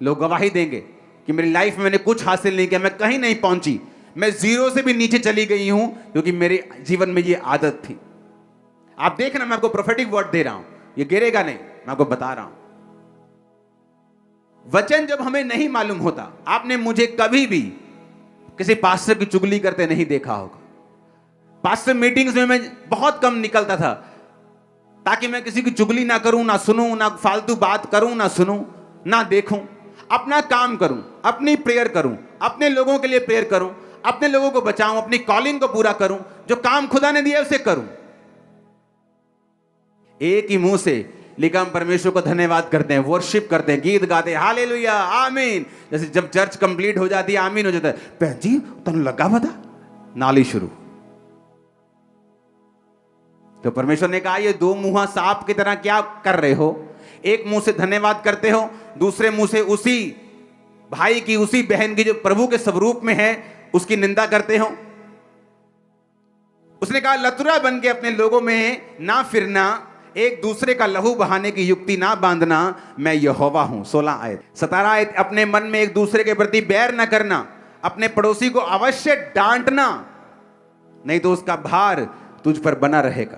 लोग गवाही देंगे कि मेरी लाइफ में मैंने कुछ हासिल नहीं किया, मैं कहीं नहीं पहुंची, मैं जीरो से भी नीचे चली गई हूं, क्योंकि मेरे जीवन में ये आदत थी। आप देखना, मैं आपको प्रोफेटिक वर्ड दे रहा हूं, ये गिरेगा नहीं, मैं आपको बता रहा हूं। वचन जब हमें नहीं मालूम होता, आपने मुझे कभी भी किसी पास्टर की चुगली करते नहीं देखा होगा। पास्टर मीटिंग्स में मैं बहुत कम निकलता था ताकि मैं किसी की चुगली ना करूं, ना सुनूं, ना फालतू बात करूं, ना सुनूं, ना देखूं। अपना काम करूं, अपनी प्रेयर करूं, अपने लोगों के लिए प्रेयर करूं, अपने लोगों को बचाऊं, अपनी कॉलिंग को पूरा करूं, जो काम खुदा ने दिया उसे करूं। एक ही मुंह से लेकिन हम परमेश्वर को धन्यवाद करते हैं, वर्शिप करते हैं, गीत गाते हैं, हालेलुया, आमीन। जैसे जब चर्च कंप्लीट हो जाती है, आमीन हो जाता है, भैन जी तन लगा बता, नाली शुरू। तो परमेश्वर ने कहा ये दो मुंहा सांप की तरह क्या कर रहे हो? एक मुंह से धन्यवाद करते हो, दूसरे मुंह से उसी भाई की, उसी बहन की जो प्रभु के स्वरूप में है उसकी निंदा करते हो। उसने कहा लतुरा बन के अपने लोगों में ना फिरना, एक दूसरे का लहू बहाने की युक्ति ना बांधना, मैं यहोवा हूं। 16 आयत। 17 आयत, अपने मन में एक दूसरे के प्रति बैर न करना, अपने पड़ोसी को अवश्य डांटना, नहीं तो उसका भार तुझ पर बना रहेगा।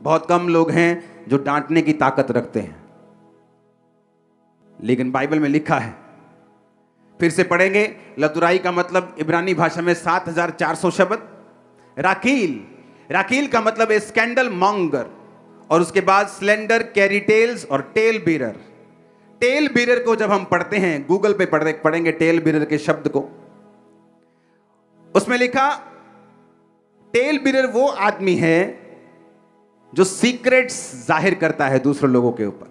बहुत कम लोग हैं जो डांटने की ताकत रखते हैं, लेकिन बाइबल में लिखा है, फिर से पढ़ेंगे, लतुराई का मतलब इब्रानी भाषा में 7400 शब्द। राकील का मतलब है स्कैंडल मॉन्गर, और उसके बाद स्लेंडर, कैरीटेल्स और टेल बीरर। टेल बीरर को जब हम पढ़ते हैं, गूगल पे पढ़ेंगे टेल बीरर के शब्द को, उसमें लिखा टेल बीरर वो आदमी है जो सीक्रेट्स जाहिर करता है दूसरे लोगों के ऊपर,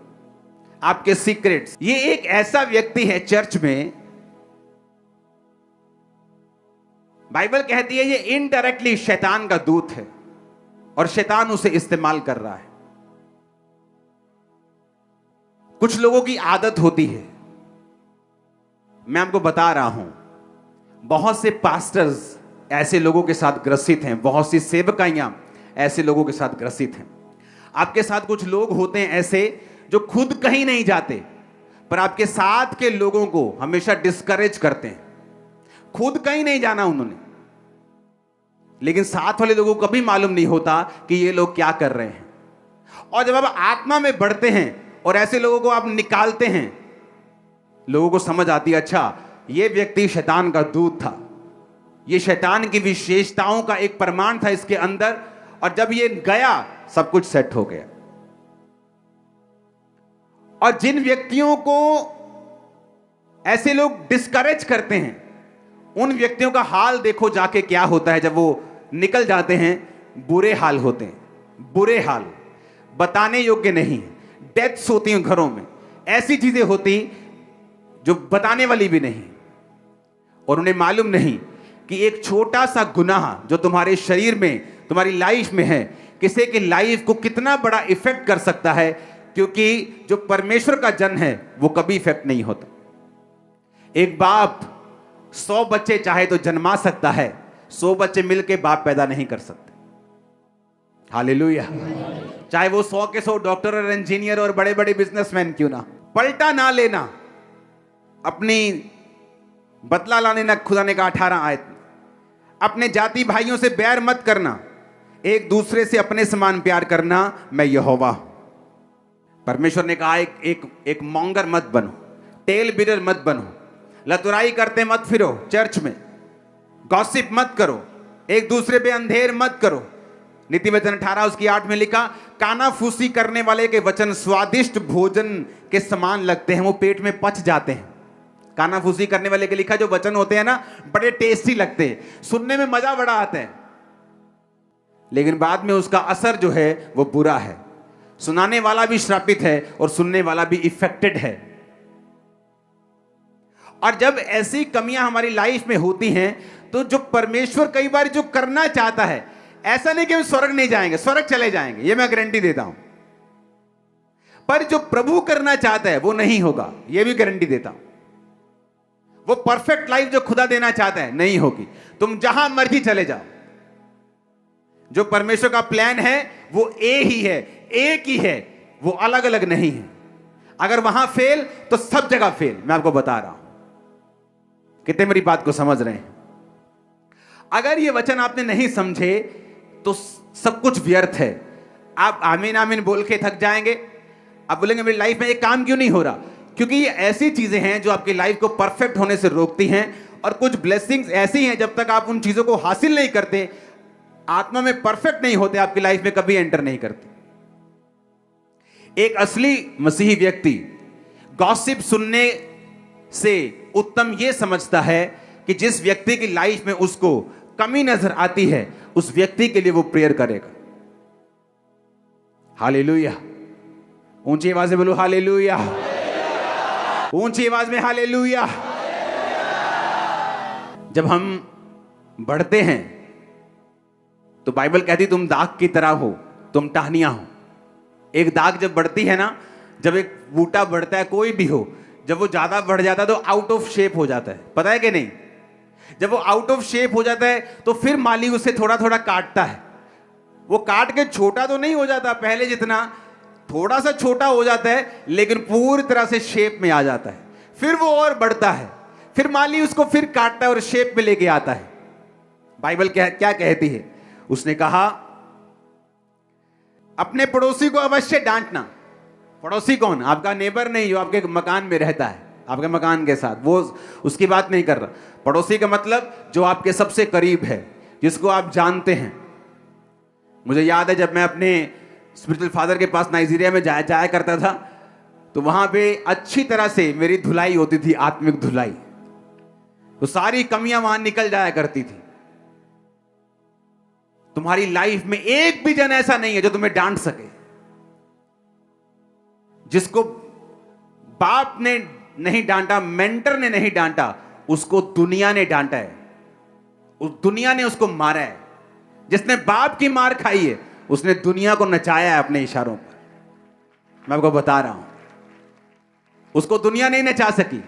आपके सीक्रेट्स। ये एक ऐसा व्यक्ति है चर्च में, बाइबल कहती है ये इनडायरेक्टली शैतान का दूत है और शैतान उसे इस्तेमाल कर रहा है। कुछ लोगों की आदत होती है, मैं आपको बता रहा हूं, बहुत से पास्टर्स ऐसे लोगों के साथ ग्रसित हैं, बहुत सी सेवकाइयां ऐसे लोगों के साथ ग्रसित हैं। आपके साथ कुछ लोग होते हैं ऐसे जो खुद कहीं नहीं जाते, पर आपके साथ के लोगों को हमेशा डिस्करेज करते हैं। खुद कहीं नहीं जाना उन्होंने, लेकिन साथ वाले लोगों को कभी मालूम नहीं होता कि ये लोग क्या कर रहे हैं। और जब आप आत्मा में बढ़ते हैं और ऐसे लोगों को आप निकालते हैं, लोगों को समझ आती है अच्छा ये व्यक्ति शैतान का दूत था, ये शैतान की विशेषताओं का एक प्रमाण था इसके अंदर, और जब ये गया सब कुछ सेट हो गया। और जिन व्यक्तियों को ऐसे लोग डिस्करेज करते हैं, उन व्यक्तियों का हाल देखो जाके क्या होता है जब वो निकल जाते हैं। बुरे हाल होते हैं, बुरे हाल, बताने योग्य नहीं। डेथ्स होती हैं घरों में, ऐसी चीजें होती जो बताने वाली भी नहीं, और उन्हें मालूम नहीं कि एक छोटा सा गुनाह जो तुम्हारे शरीर में, तुम्हारी लाइफ में है, किसी की लाइफ को कितना बड़ा इफेक्ट कर सकता है, क्योंकि जो परमेश्वर का जन है वो कभी इफेक्ट नहीं होता। एक बाप 100 बच्चे चाहे तो जन्मा सकता है, 100 बच्चे मिलके बाप पैदा नहीं कर सकते। हालेलुया। चाहे वो 100 के 100 डॉक्टर और इंजीनियर और बड़े बड़े बिजनेसमैन क्यों ना। पलटा ना लेना, अपनी बदला लाने ना, खुदा ने कहा 18 आयत में, अपने जाति भाइयों से बैर मत करना, एक दूसरे से अपने समान प्यार करना, मैं यहोवा। परमेश्वर ने कहा एक मॉन्गर मत बनो, टेल बीरर मत बनो, लतुराई करते मत फिरो चर्च में, गॉसिप मत करो, एक दूसरे पे अंधेर मत करो, नीति वचन 18 उसकी 8 में लिखा, कानाफूसी करने वाले के वचन स्वादिष्ट भोजन के समान लगते हैं, वो पेट में पच जाते हैं। कानाफूसी करने वाले के लिखा जो वचन होते हैं ना, बड़े टेस्टी लगते हैं, सुनने में मजा बड़ा आता है, लेकिन बाद में उसका असर जो है वो बुरा है। सुनाने वाला भी श्रापित है और सुनने वाला भी इफेक्टेड है। और जब ऐसी कमियां हमारी लाइफ में होती हैं, तो जो परमेश्वर कई बार जो करना चाहता है, ऐसा नहीं कि हम स्वर्ग नहीं जाएंगे, स्वर्ग चले जाएंगे, ये मैं गारंटी देता हूं, पर जो प्रभु करना चाहता है वो नहीं होगा, ये भी गारंटी देता हूं। वो परफेक्ट लाइफ जो खुदा देना चाहता है नहीं होगी। तुम जहां मर्जी चले जाओ, जो परमेश्वर का प्लान है वो एक ही है, एक ही है, वो अलग अलग नहीं है। अगर वहां फेल तो सब जगह फेल, मैं आपको बता रहा हूं। कितने मेरी बात को समझ रहे हैं? अगर ये वचन आपने नहीं समझे तो सब कुछ व्यर्थ है। आप आमीन आमीन बोल के थक जाएंगे। आप बोलेंगे मेरी लाइफ में एक काम क्यों नहीं हो रहा? क्योंकि ये ऐसी चीजें हैं जो आपकी लाइफ को परफेक्ट होने से रोकती हैं, और कुछ ब्लेसिंग्स ऐसी हैं जब तक आप उन चीजों को हासिल नहीं करते, आत्मा में परफेक्ट नहीं होते, आपकी लाइफ में कभी एंटर नहीं करते। एक असली मसीही व्यक्ति गॉसिप सुनने से उत्तम यह समझता है कि जिस व्यक्ति की लाइफ में उसको कमी नजर आती है, उस व्यक्ति के लिए वो प्रेयर करेगा। हालेलुया, ऊंची आवाज में बोलो हालेलुया, ऊंची आवाज में हालेलुया। जब हम बढ़ते हैं तो बाइबल कहती तुम दाग की तरह हो, तुम टहनियां हो। एक दाग जब बढ़ती है ना, जब एक बूटा बढ़ता है, कोई भी हो, जब वो ज्यादा बढ़ जाता है तो आउट ऑफ शेप हो जाता है, पता है कि नहीं? जब वो आउट ऑफ शेप हो जाता है तो फिर माली उसे थोड़ा थोड़ा काटता है। वो काट के छोटा तो नहीं हो जाता पहले जितना, थोड़ा सा छोटा हो जाता है, लेकिन पूरी तरह से शेप में आ जाता है। फिर वो और बढ़ता है, फिर माली उसको फिर काटता है और शेप में लेके आता है। बाइबल क्या कहती है? उसने कहा अपने पड़ोसी को अवश्य डांटना। पड़ोसी कौन? आपका नेबर नहीं, जो आपके मकान में रहता है, आपके मकान के साथ, वो उसकी बात नहीं कर रहा। पड़ोसी का मतलब जो आपके सबसे करीब है, जिसको आप जानते हैं। मुझे याद है जब मैं अपने स्पिरिचुअल फादर के पास नाइजीरिया में जाया करता था, तो वहां पे अच्छी तरह से मेरी धुलाई होती थी, आत्मिक धुलाई। तो सारी कमियां वहां निकल जाया करती थी। तुम्हारी लाइफ में एक भी जन ऐसा नहीं है जो तुम्हें डांट सके। जिसको बाप ने नहीं डांटा, मेंटर ने नहीं डांटा, उसको दुनिया ने डांटा है, उस दुनिया ने उसको मारा है। जिसने बाप की मार खाई है, उसने दुनिया को नचाया है अपने इशारों पर। मैं आपको बता रहा हूं, उसको दुनिया नहीं नचा सकी,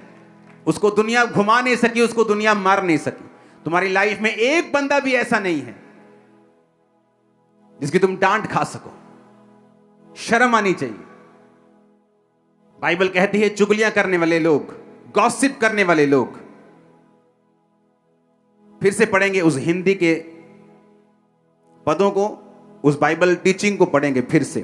उसको दुनिया घुमा नहीं सकी, उसको दुनिया मार नहीं सकी। तुम्हारी लाइफ में एक बंदा भी ऐसा नहीं है जिसकी तुम डांट खा सको। शर्म आनी चाहिए। बाइबल कहती है चुगलियां करने वाले लोग, गॉसिप करने वाले लोग। फिर से पढ़ेंगे उस हिंदी के पदों को, उस बाइबल टीचिंग को पढ़ेंगे फिर से।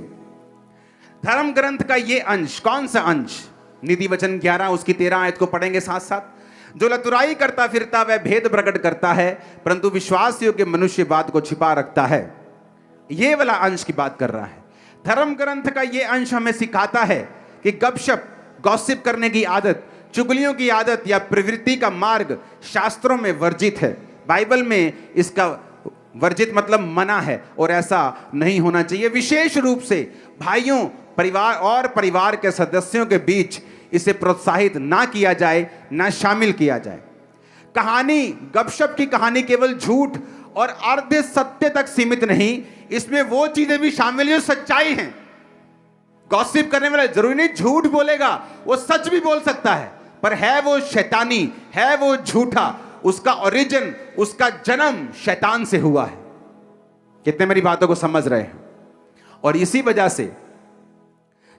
धर्म ग्रंथ का ये अंश, कौन सा अंश? नीति वचन 11 उसकी 13 आयत को पढ़ेंगे साथ साथ। जो लतुराई करता फिरता वह भेद प्रकट करता है, परंतु विश्वास योग्य मनुष्य बात को छिपा रखता है। ये वाला अंश की बात कर रहा है। धर्म ग्रंथ का ये अंश हमें सिखाता है कि गपशप, गॉसिप करने की आदत, चुगलियों की आदत या प्रवृत्ति का मार्ग शास्त्रों में वर्जित है। बाइबल में इसका वर्जित मतलब मना है, और ऐसा नहीं होना चाहिए। विशेष रूप से भाइयों, परिवार और परिवार के सदस्यों के बीच इसे प्रोत्साहित ना किया जाए, ना शामिल किया जाए। कहानी, गपशप की कहानी केवल झूठ और अर्ध सत्य तक सीमित नहीं, इसमें वो चीजें भी शामिल जो सच्चाई हैं। गॉसिप करने वाला जरूरी नहीं झूठ बोलेगा, वो सच भी बोल सकता है, पर है वो शैतानी, है वो झूठा। उसका ओरिजिन, उसका जन्म शैतान से हुआ है। कितने मेरी बातों को समझ रहे हैं? और इसी वजह से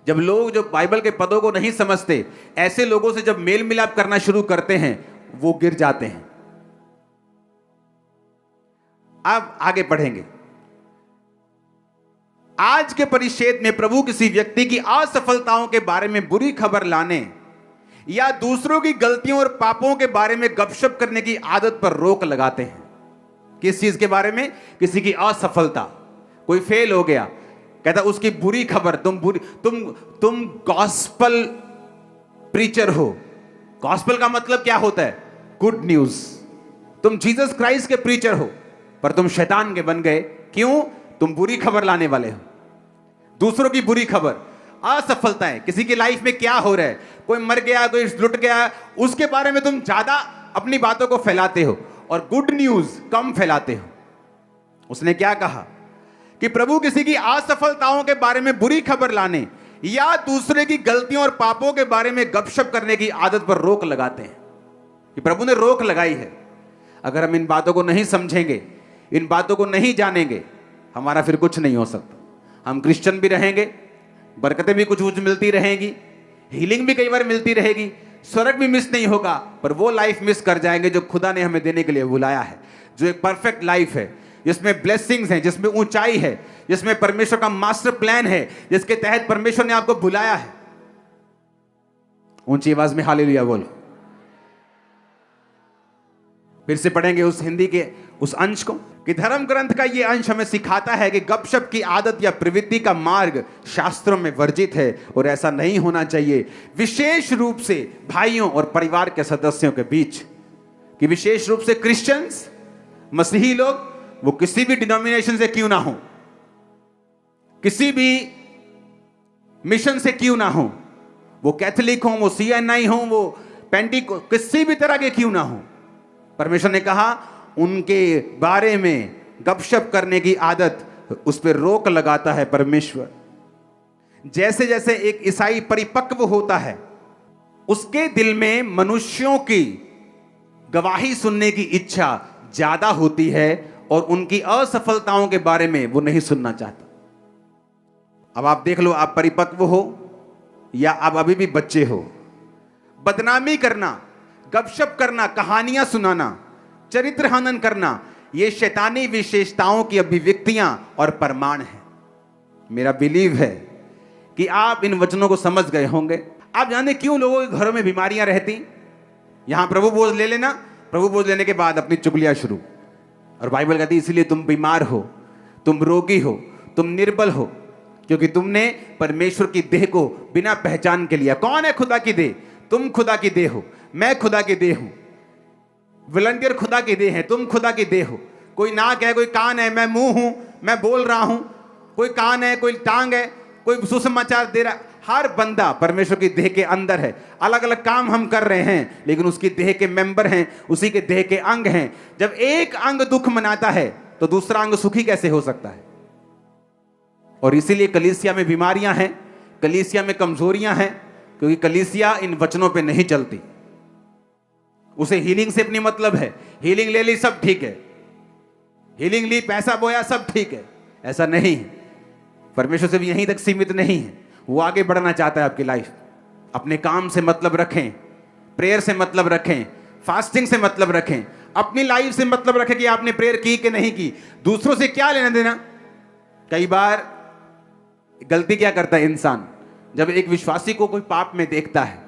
जब लोग जो बाइबल के पदों को नहीं समझते, ऐसे लोगों से जब मेल मिलाप करना शुरू करते हैं, वो गिर जाते हैं। अब आगे पढ़ेंगे। आज के परिच्छेद में प्रभु किसी व्यक्ति की असफलताओं के बारे में बुरी खबर लाने या दूसरों की गलतियों और पापों के बारे में गपशप करने की आदत पर रोक लगाते हैं। किस चीज के बारे में? किसी की असफलता, कोई फेल हो गया, कहता उसकी बुरी खबर, तुम गॉस्पल प्रीचर हो। गॉस्पल का मतलब क्या होता है? Good news. तुम जीसस क्राइस्ट के प्रीचर हो, पर तुम शैतान के बन गए। क्यों? तुम बुरी खबर लाने वाले हो, दूसरों की बुरी खबर, असफलताएं, किसी की लाइफ में क्या हो रहा है, कोई मर गया, कोई लुट गया, उसके बारे में तुम ज्यादा अपनी बातों को फैलाते हो और गुड न्यूज कम फैलाते हो। उसने क्या कहा कि प्रभु किसी की असफलताओं के बारे में बुरी खबर लाने या दूसरे की गलतियों और पापों के बारे में गपशप करने की आदत पर रोक लगाते हैं। कि प्रभु ने रोक लगाई है। अगर हम इन बातों को नहीं समझेंगे, इन बातों को नहीं जानेंगे, हमारा फिर कुछ नहीं हो सकता। हम क्रिश्चियन भी रहेंगे, बरकतें भी कुछ मिलती रहेंगी, हीलिंग भी कई बार मिलती रहेगी, स्वर्ग भी मिस नहीं होगा, पर वो लाइफ मिस कर जाएंगे जो खुदा ने हमें देने के लिए बुलाया है, जो एक परफेक्ट लाइफ है, जिसमें ब्लेसिंग्स हैं, जिसमें ऊंचाई है, जिसमें परमेश्वर का मास्टर प्लान है, जिसके तहत परमेश्वर ने आपको बुलाया है। ऊंची आवाज में हालेलुया बोलो। फिर से पढ़ेंगे उस हिंदी के उस अंश को कि धर्म ग्रंथ का यह अंश हमें सिखाता है कि गपशप की आदत या प्रवृत्ति का मार्ग शास्त्रों में वर्जित है और ऐसा नहीं होना चाहिए, विशेष रूप से भाइयों और परिवार के सदस्यों के बीच। कि विशेष रूप से क्रिश्चियंस, मसीही लोग, वो किसी भी डिनोमिनेशन से क्यों ना हो, किसी भी मिशन से क्यों ना हो, वो कैथोलिक हो, वो CNI हो, वो पेंटिको, किसी भी तरह के क्यों ना हो, परमेश्वर ने कहा उनके बारे में गपशप करने की आदत, उस पर रोक लगाता है परमेश्वर। जैसे जैसे एक ईसाई परिपक्व होता है, उसके दिल में मनुष्यों की गवाही सुनने की इच्छा ज्यादा होती है और उनकी असफलताओं के बारे में वो नहीं सुनना चाहता। अब आप देख लो, आप परिपक्व हो या आप अभी भी बच्चे हो, बदनामी करना, गपशप करना, कहानियां सुनाना, चरित्र हनन करना, ये शैतानी विशेषताओं की अभिव्यक्तियां और प्रमाण है। मेरा बिलीव है कि आप इन वचनों को समझ गए होंगे। आप जाने क्यों लोगों के घरों में बीमारियां रहती? यहां प्रभु बोझ ले लेना, प्रभु बोझ लेने के बाद अपनी चुगलियां शुरू। और बाइबल कहती है इसलिए तुम बीमार हो, तुम रोगी हो, तुम निर्बल हो, क्योंकि तुमने परमेश्वर की देह को बिना पहचान के लिया। कौन है खुदा की देह? तुम खुदा की देह हो, मैं खुदा की देह हूं, वॉलंटियर खुदा की देह है, तुम खुदा की देह हो। कोई नाक है, कोई कान है, मैं मुंह हूं, मैं बोल रहा हूं, कोई कान है, कोई टांग है, कोई सुसमाचार दे रहा। हर बंदा परमेश्वर की देह के अंदर है। अलग अलग काम हम कर रहे हैं, लेकिन उसकी देह के मेंबर हैं, उसी के देह के अंग हैं। जब एक अंग दुख मनाता है तो दूसरा अंग सुखी कैसे हो सकता है? और इसीलिए कलीसिया में बीमारियां हैं, कलीसिया में कमजोरियां हैं, क्योंकि कलीसिया इन वचनों पे नहीं चलती। उसे हीलिंग से अपनी मतलब है, हीलिंग ले ली सब ठीक है, हीलिंग ली, पैसा बोया सब ठीक है। ऐसा नहीं है। परमेश्वर से भी यहीं तक सीमित नहीं है, वो आगे बढ़ना चाहता है आपकी लाइफ। अपने काम से मतलब रखें, प्रेयर से मतलब रखें, फास्टिंग से मतलब रखें, अपनी लाइफ से मतलब रखें कि आपने प्रेयर की कि नहीं की। दूसरों से क्या लेना देना? कई बार गलती क्या करता है इंसान, जब एक विश्वासी को कोई पाप में देखता है,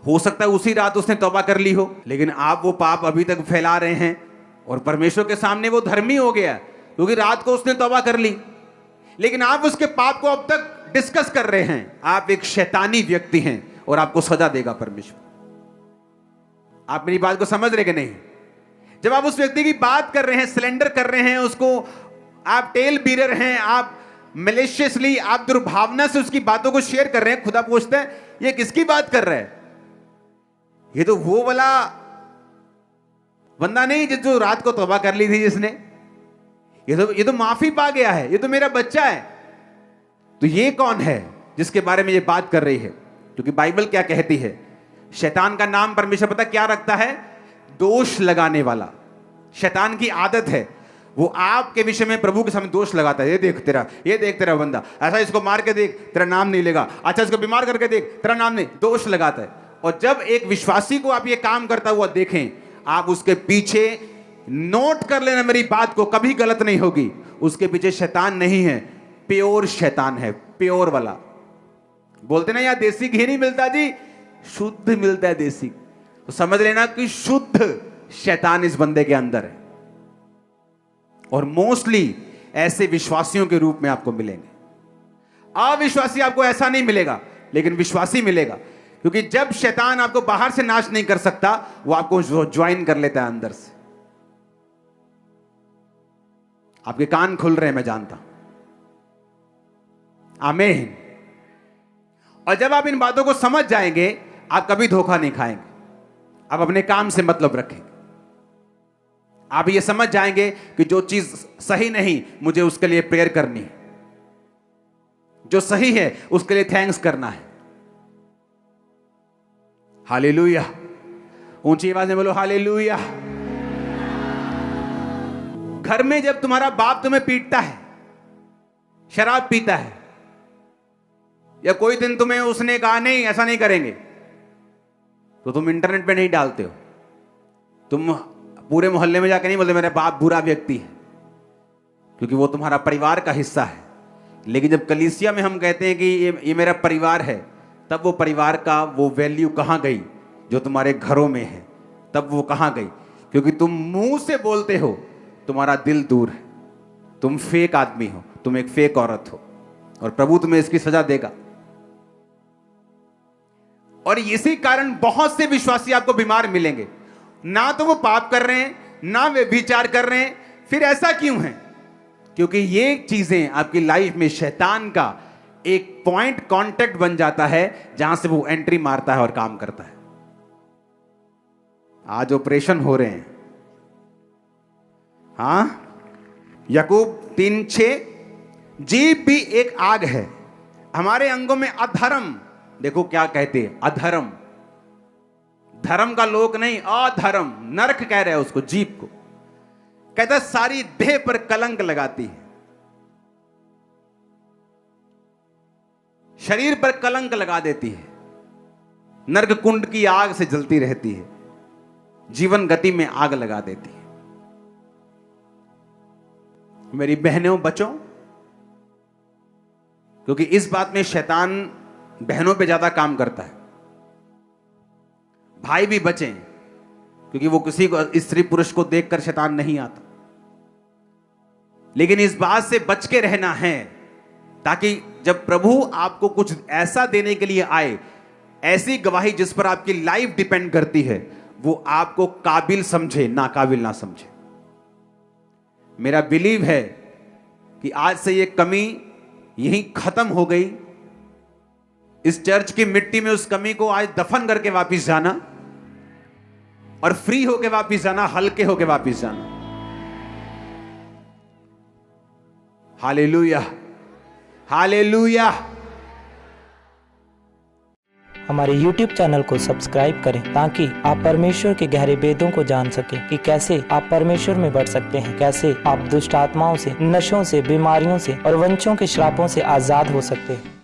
हो सकता है उसी रात उसने तौबा कर ली हो, लेकिन आप वो पाप अभी तक फैला रहे हैं और परमेश्वर के सामने वो धर्मी हो गया क्योंकि रात को उसने तौबा कर ली, लेकिन आप उसके पाप को अब तक डिस्कस कर रहे हैं। आप एक शैतानी व्यक्ति हैं और आपको सजा देगा परमेश्वर। आप मेरी बात को समझ रहे कि नहीं? जब आप उस व्यक्ति की बात कर रहे हैं, सिलेंडर कर रहे हैं उसको, आप टेल बीरर हैं, आप मैलिशियसली, आप दुर्भावना से उसकी बातों को शेयर कर रहे हैं, खुदा पूछता है ये किसकी बात कर रहा है? ये तो वो वाला बंदा नहीं जो रात को तौबा कर ली थी जिसने, ये तो माफी पा गया है, ये तो मेरा बच्चा है। तो ये कौन है जिसके बारे में ये बात कर रही है? क्योंकि बाइबल क्या कहती है? शैतान का नाम परमेश्वर पता क्या रखता है? दोष लगाने वाला। शैतान की आदत है, वो आपके विषय में प्रभु के सामने दोष लगाता है। ये देख तेरा बंदा, ऐसा इसको मार के देख, तेरा नाम नहीं लेगा, अच्छा इसको बीमार करके देख, तेरा नाम नहीं, दोष लगाता है। और जब एक विश्वासी को आप ये काम करता हुआ देखें, आप उसके पीछे नोट कर लेना, मेरी बात को कभी गलत नहीं होगी, उसके पीछे शैतान नहीं है, प्योर शैतान है, प्योर वाला। बोलते ना यार देसी घी नहीं मिलता जी, शुद्ध मिलता है देसी। तो समझ लेना कि शुद्ध शैतान इस बंदे के अंदर है। और मोस्टली ऐसे विश्वासियों के रूप में आपको मिलेंगे। अविश्वासी आपको ऐसा नहीं मिलेगा, लेकिन विश्वासी मिलेगा, क्योंकि जब शैतान आपको बाहर से नाश नहीं कर सकता, वो आपको ज्वाइन कर लेता है अंदर से। आपके कान खुल रहे हैं, मैं जानता हूं। आमीन। और जब आप इन बातों को समझ जाएंगे, आप कभी धोखा नहीं खाएंगे। आप अपने काम से मतलब रखेंगे। आप ये समझ जाएंगे कि जो चीज सही नहीं, मुझे उसके लिए प्रेयर करनी है। जो सही है उसके लिए थैंक्स करना है। हालेलुया। ऊंची आवाज में बोलो हालेलुया। घर में जब तुम्हारा बाप तुम्हें पीटता है, शराब पीता है, या कोई दिन तुम्हें उसने कहा नहीं ऐसा नहीं करेंगे, तो तुम इंटरनेट पे नहीं डालते हो। तुम पूरे मोहल्ले में जाकर नहीं बोलते मेरा बाप बुरा व्यक्ति है, क्योंकि वो तुम्हारा परिवार का हिस्सा है। लेकिन जब कलीसिया में हम कहते हैं कि ये मेरा परिवार है, तब वो परिवार का वो वैल्यू कहां गई जो तुम्हारे घरों में है? तब वो कहां गई? क्योंकि तुम मुंह से बोलते हो, तुम्हारा दिल दूर है। तुम फेक आदमी हो, तुम एक फेक औरत हो, और प्रभु तुम्हें इसकी सजा देगा। और इसी कारण बहुत से विश्वासी आपको बीमार मिलेंगे। ना तो वो पाप कर रहे हैं, ना वे विचार कर रहे हैं। फिर ऐसा क्यों है? क्योंकि ये चीजें आपकी लाइफ में शैतान का एक पॉइंट कांटेक्ट बन जाता है, जहां से वो एंट्री मारता है और काम करता है। आज ऑपरेशन हो रहे हैं। हां, याकूब 3:6, जीभ भी एक आग है, हमारे अंगों में अधर्म। देखो क्या कहते हैं, अधर्म। धर्म का लोक नहीं, अधर्म, नरक कह रहे हैं उसको, जीभ को। कहता सारी देह पर कलंक लगाती है, शरीर पर कलंक लगा देती है, नरक कुंड की आग से जलती रहती है, जीवन गति में आग लगा देती है। मेरी बहनों, बचो, क्योंकि इस बात में शैतान बहनों पे ज्यादा काम करता है। भाई भी बचें, क्योंकि वो किसी को स्त्री पुरुष को देखकर शैतान नहीं आता। लेकिन इस बात से बच के रहना है, ताकि जब प्रभु आपको कुछ ऐसा देने के लिए आए, ऐसी गवाही जिस पर आपकी लाइफ डिपेंड करती है, वो आपको काबिल समझे, नाकाबिल ना समझे। मेरा बिलीव है कि आज से ये कमी यहीं खत्म हो गई। इस चर्च की मिट्टी में उस कमी को आज दफन करके वापस जाना, और फ्री होके वापस जाना, हल्के होके वापस जाना। Hallelujah, hallelujah. हमारे YouTube चैनल को सब्सक्राइब करें, ताकि आप परमेश्वर के गहरे वेदों को जान सकें कि कैसे आप परमेश्वर में बढ़ सकते हैं, कैसे आप दुष्ट आत्माओं से, नशों से, बीमारियों से और वंशों के श्रापों से आजाद हो सकते हैं।